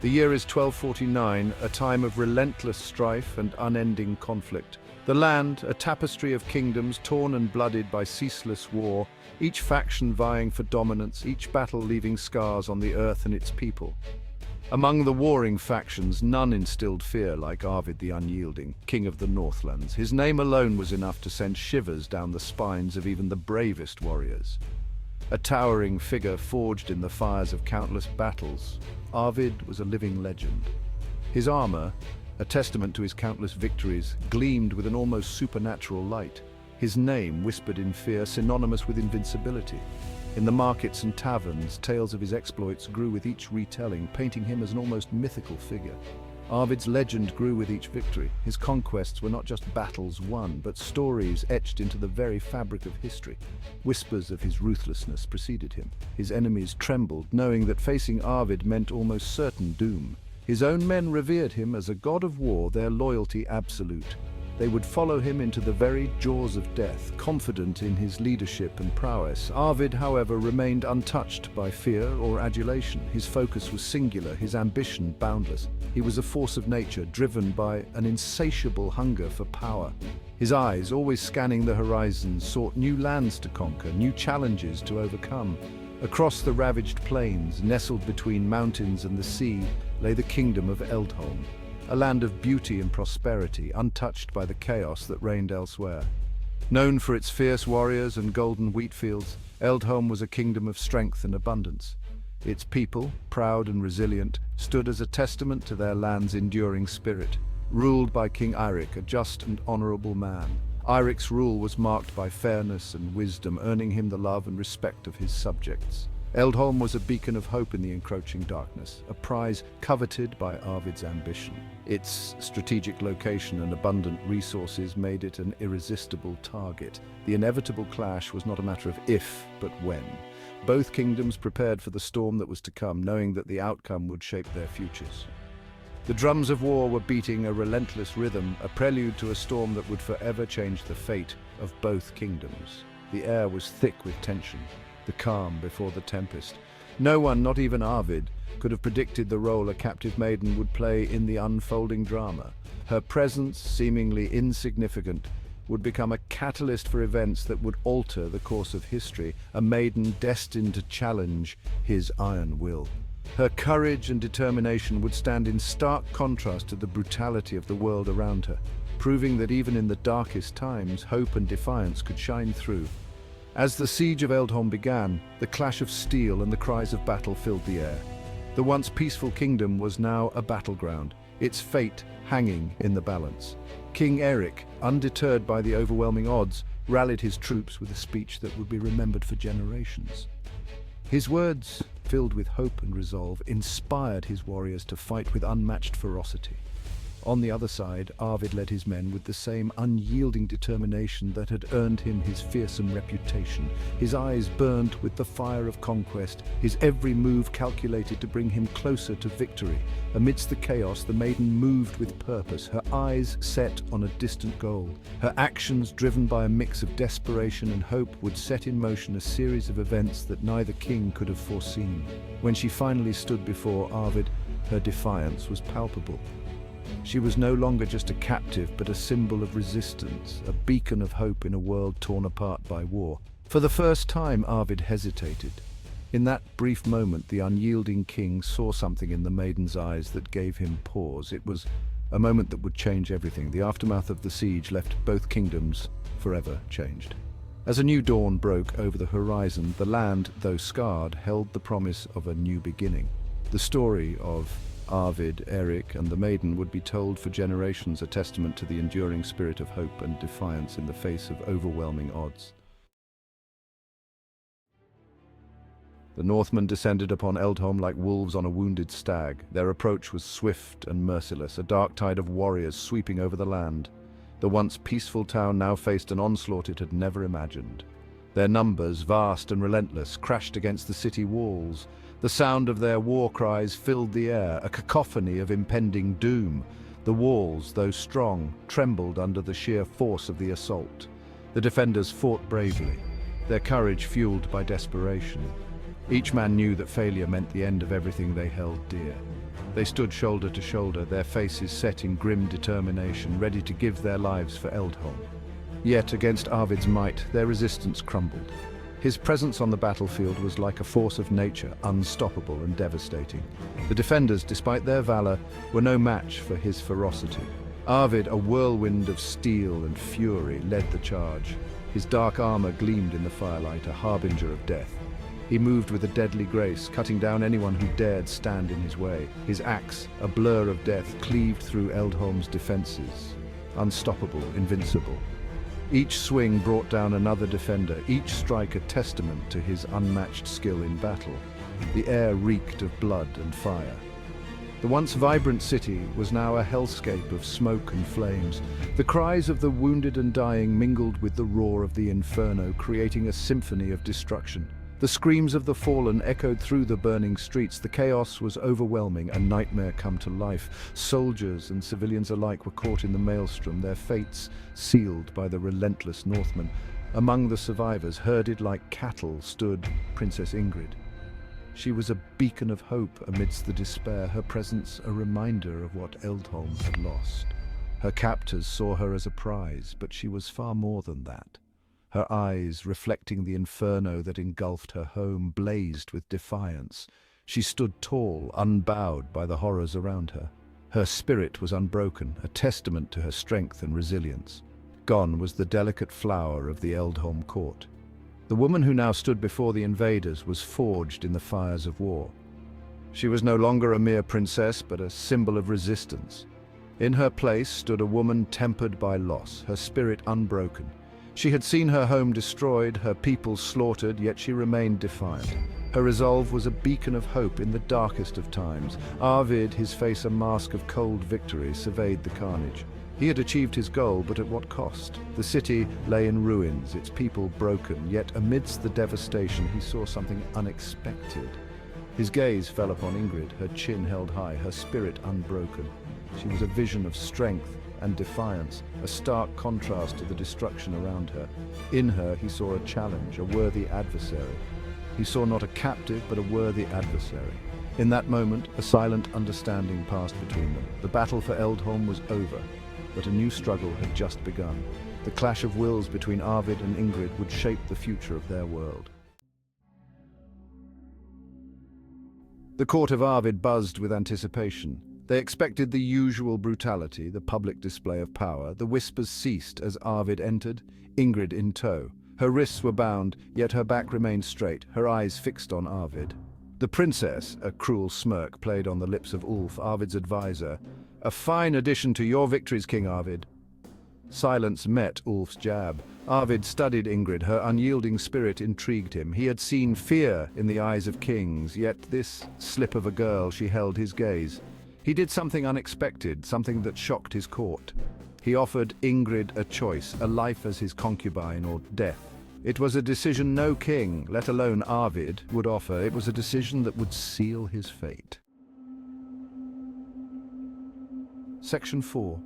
The year is 1249, a time of relentless strife and unending conflict. The land, a tapestry of kingdoms torn and blooded by ceaseless war, each faction vying for dominance, each battle leaving scars on the earth and its people. Among the warring factions, none instilled fear like Arvid the Unyielding, king of the Northlands. His name alone was enough to send shivers down the spines of even the bravest warriors. A towering figure forged in the fires of countless battles, Arvid was a living legend. His armor, a testament to his countless victories, gleamed with an almost supernatural light. His name, whispered in fear, synonymous with invincibility. In the markets and taverns, tales of his exploits grew with each retelling, painting him as an almost mythical figure. Arvid's legend grew with each victory. His conquests were not just battles won, but stories etched into the very fabric of history. Whispers of his ruthlessness preceded him. His enemies trembled, knowing that facing Arvid meant almost certain doom. His own men revered him as a god of war, their loyalty absolute. They would follow him into the very jaws of death, confident in his leadership and prowess. Arvid, however, remained untouched by fear or adulation. His focus was singular, his ambition boundless. He was a force of nature, driven by an insatiable hunger for power. His eyes, always scanning the horizon, sought new lands to conquer, new challenges to overcome. Across the ravaged plains, nestled between mountains and the sea, lay the kingdom of Eldholm. A land of beauty and prosperity, untouched by the chaos that reigned elsewhere. Known for its fierce warriors and golden wheat fields, Eldholm was a kingdom of strength and abundance. Its people, proud and resilient, stood as a testament to their land's enduring spirit. Ruled by King Eirik, a just and honorable man. Eirik's rule was marked by fairness and wisdom, earning him the love and respect of his subjects. Eldholm was a beacon of hope in the encroaching darkness, a prize coveted by Arvid's ambition. Its strategic location and abundant resources made it an irresistible target. The inevitable clash was not a matter of if, but when. Both kingdoms prepared for the storm that was to come, knowing that the outcome would shape their futures. The drums of war were beating a relentless rhythm, a prelude to a storm that would forever change the fate of both kingdoms. The air was thick with tension. The calm before the tempest. No one, not even Arvid, could have predicted the role a captive maiden would play in the unfolding drama. Her presence, seemingly insignificant, would become a catalyst for events that would alter the course of history, a maiden destined to challenge his iron will. Her courage and determination would stand in stark contrast to the brutality of the world around her, proving that even in the darkest times, hope and defiance could shine through. As the siege of Eldholm began, the clash of steel and the cries of battle filled the air. The once peaceful kingdom was now a battleground, its fate hanging in the balance. King Eirik, undeterred by the overwhelming odds, rallied his troops with a speech that would be remembered for generations. His words, filled with hope and resolve, inspired his warriors to fight with unmatched ferocity. On the other side, Arvid led his men with the same unyielding determination that had earned him his fearsome reputation. His eyes burned with the fire of conquest, his every move calculated to bring him closer to victory. Amidst the chaos, the maiden moved with purpose, her eyes set on a distant goal. Her actions, driven by a mix of desperation and hope, would set in motion a series of events that neither king could have foreseen. When she finally stood before Arvid, her defiance was palpable. She was no longer just a captive, but a symbol of resistance, a beacon of hope in a world torn apart by war. For the first time, Arvid hesitated. In that brief moment, the unyielding king saw something in the maiden's eyes that gave him pause. It was a moment that would change everything. The aftermath of the siege left both kingdoms forever changed. As a new dawn broke over the horizon, the land, though scarred, held the promise of a new beginning. The story of Arvid, Eirik, and the maiden would be told for generations, a testament to the enduring spirit of hope and defiance in the face of overwhelming odds. The Northmen descended upon Eldholm like wolves on a wounded stag. Their approach was swift and merciless, a dark tide of warriors sweeping over the land. The once peaceful town now faced an onslaught it had never imagined. Their numbers, vast and relentless, crashed against the city walls. The sound of their war cries filled the air, a cacophony of impending doom. The walls, though strong, trembled under the sheer force of the assault. The defenders fought bravely, their courage fueled by desperation. Each man knew that failure meant the end of everything they held dear. They stood shoulder to shoulder, their faces set in grim determination, ready to give their lives for Eldholm. Yet, against Arvid's might, their resistance crumbled. His presence on the battlefield was like a force of nature, unstoppable and devastating. The defenders, despite their valor, were no match for his ferocity. Arvid, a whirlwind of steel and fury, led the charge. His dark armor gleamed in the firelight, a harbinger of death. He moved with a deadly grace, cutting down anyone who dared stand in his way. His axe, a blur of death, cleaved through Eldholm's defenses. Unstoppable, invincible. Each swing brought down another defender, each strike a testament to his unmatched skill in battle. The air reeked of blood and fire. The once vibrant city was now a hellscape of smoke and flames. The cries of the wounded and dying mingled with the roar of the inferno, creating a symphony of destruction. The screams of the fallen echoed through the burning streets. The chaos was overwhelming, a nightmare come to life. Soldiers and civilians alike were caught in the maelstrom, their fates sealed by the relentless Northmen. Among the survivors, herded like cattle, stood Princess Ingrid. She was a beacon of hope amidst the despair, her presence a reminder of what Eldholm had lost. Her captors saw her as a prize, but she was far more than that. Her eyes, reflecting the inferno that engulfed her home, blazed with defiance. She stood tall, unbowed by the horrors around her. Her spirit was unbroken, a testament to her strength and resilience. Gone was the delicate flower of the Eldholm court. The woman who now stood before the invaders was forged in the fires of war. She was no longer a mere princess, but a symbol of resistance. In her place stood a woman tempered by loss, her spirit unbroken. She had seen her home destroyed, her people slaughtered, yet she remained defiant. Her resolve was a beacon of hope in the darkest of times. Arvid, his face a mask of cold victory, surveyed the carnage. He had achieved his goal, but at what cost? The city lay in ruins, its people broken, yet amidst the devastation he saw something unexpected. His gaze fell upon Ingrid, her chin held high, her spirit unbroken. She was a vision of strength and defiance, a stark contrast to the destruction around her. In her he saw a challenge, a worthy adversary. He saw not a captive, but a worthy adversary. In that moment, a silent understanding passed between them. The battle for Eldholm was over, but a new struggle had just begun. The clash of wills between Arvid and Ingrid would shape the future of their world. The court of Arvid buzzed with anticipation. They expected the usual brutality, the public display of power. The whispers ceased as Arvid entered, Ingrid in tow. Her wrists were bound, yet her back remained straight, her eyes fixed on Arvid. The princess, a cruel smirk, played on the lips of Ulf, Arvid's advisor. "A fine addition to your victories, King Arvid." Silence met Ulf's jab. Arvid studied Ingrid, her unyielding spirit intrigued him. He had seen fear in the eyes of kings, yet this slip of a girl, she held his gaze. He did something unexpected, something that shocked his court. He offered Ingrid a choice, a life as his concubine or death. It was a decision no king, let alone Arvid, would offer. It was a decision that would seal his fate. Section 4.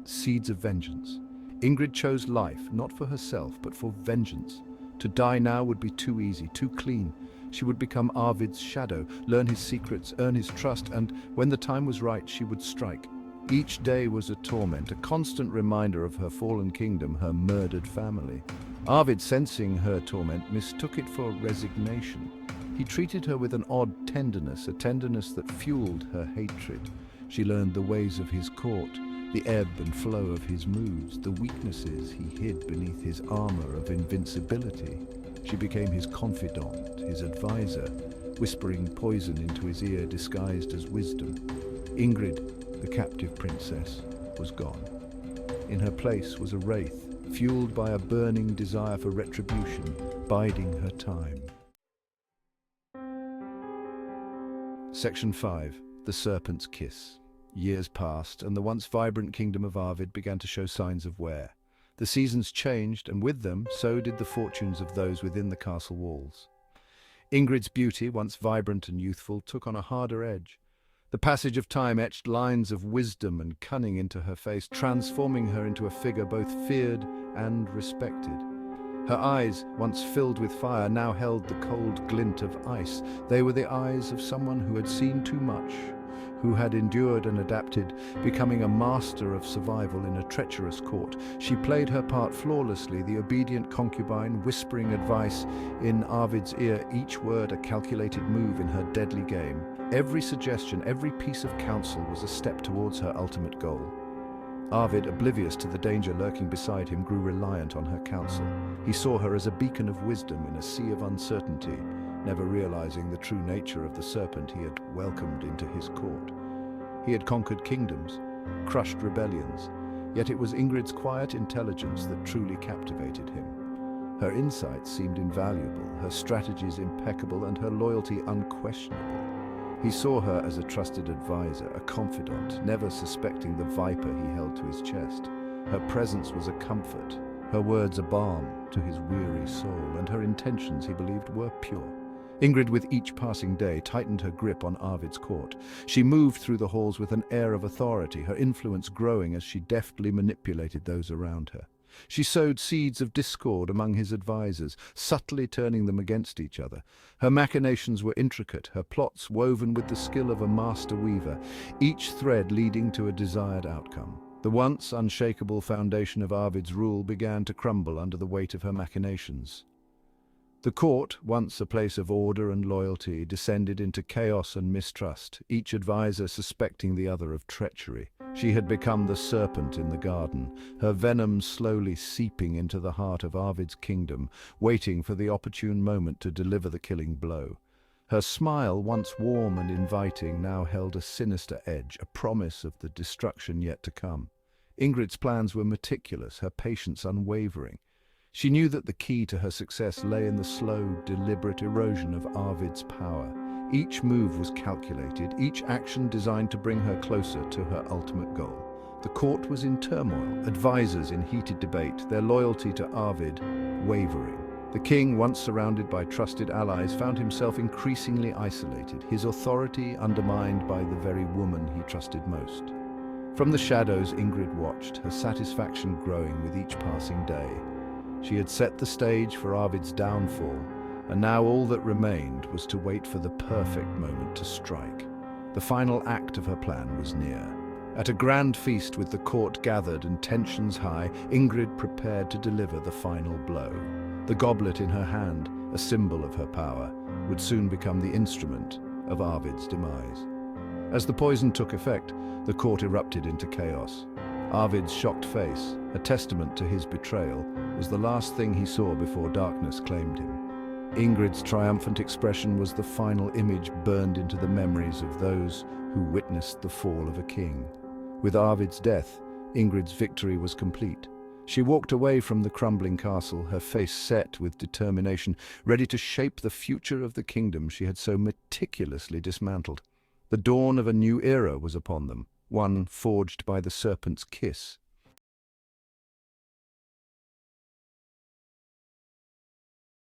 Seeds of Vengeance. Ingrid chose life, not for herself, but for vengeance. To die now would be too easy, too clean. She would become Arvid's shadow, learn his secrets, earn his trust, and when the time was right, she would strike. Each day was a torment, a constant reminder of her fallen kingdom, her murdered family. Arvid, sensing her torment, mistook it for resignation. He treated her with an odd tenderness, a tenderness that fueled her hatred. She learned the ways of his court, the ebb and flow of his moods, the weaknesses he hid beneath his armor of invincibility. She became his confidant, his advisor, whispering poison into his ear disguised as wisdom. Ingrid, the captive princess, was gone. In her place was a wraith, fueled by a burning desire for retribution, biding her time. Section 5. The Serpent's Kiss. Years passed, and the once vibrant kingdom of Arvid began to show signs of wear. The seasons changed, and with them, so did the fortunes of those within the castle walls. Ingrid's beauty, once vibrant and youthful, took on a harder edge. The passage of time etched lines of wisdom and cunning into her face, transforming her into a figure both feared and respected. Her eyes, once filled with fire, now held the cold glint of ice. They were the eyes of someone who had seen too much, who had endured and adapted, becoming a master of survival in a treacherous court. She played her part flawlessly, the obedient concubine, whispering advice in Arvid's ear, each word a calculated move in her deadly game. Every suggestion, every piece of counsel was a step towards her ultimate goal. Arvid, oblivious to the danger lurking beside him, grew reliant on her counsel. He saw her as a beacon of wisdom in a sea of uncertainty, never realizing the true nature of the serpent he had welcomed into his court. He had conquered kingdoms, crushed rebellions, yet it was Ingrid's quiet intelligence that truly captivated him. Her insights seemed invaluable, her strategies impeccable, and her loyalty unquestionable. He saw her as a trusted advisor, a confidant, never suspecting the viper he held to his chest. Her presence was a comfort, her words a balm to his weary soul, and her intentions, he believed, were pure. Ingrid, with each passing day, tightened her grip on Arvid's court. She moved through the halls with an air of authority, her influence growing as she deftly manipulated those around her. She sowed seeds of discord among his advisors, subtly turning them against each other. Her machinations were intricate, her plots woven with the skill of a master weaver, each thread leading to a desired outcome. The once unshakable foundation of Arvid's rule began to crumble under the weight of her machinations. The court, once a place of order and loyalty, descended into chaos and mistrust, each advisor suspecting the other of treachery. She had become the serpent in the garden, her venom slowly seeping into the heart of Arvid's kingdom, waiting for the opportune moment to deliver the killing blow. Her smile, once warm and inviting, now held a sinister edge, a promise of the destruction yet to come. Ingrid's plans were meticulous, her patience unwavering. She knew that the key to her success lay in the slow, deliberate erosion of Arvid's power. Each move was calculated, each action designed to bring her closer to her ultimate goal. The court was in turmoil, advisors in heated debate, their loyalty to Arvid wavering. The king, once surrounded by trusted allies, found himself increasingly isolated, his authority undermined by the very woman he trusted most. From the shadows, Ingrid watched, her satisfaction growing with each passing day. She had set the stage for Arvid's downfall, and now all that remained was to wait for the perfect moment to strike. The final act of her plan was near. At a grand feast with the court gathered and tensions high, Ingrid prepared to deliver the final blow. The goblet in her hand, a symbol of her power, would soon become the instrument of Arvid's demise. As the poison took effect, the court erupted into chaos. Arvid's shocked face, a testament to his betrayal, was the last thing he saw before darkness claimed him. Ingrid's triumphant expression was the final image burned into the memories of those who witnessed the fall of a king. With Arvid's death, Ingrid's victory was complete. She walked away from the crumbling castle, her face set with determination, ready to shape the future of the kingdom she had so meticulously dismantled. The dawn of a new era was upon them, one forged by the serpent's kiss.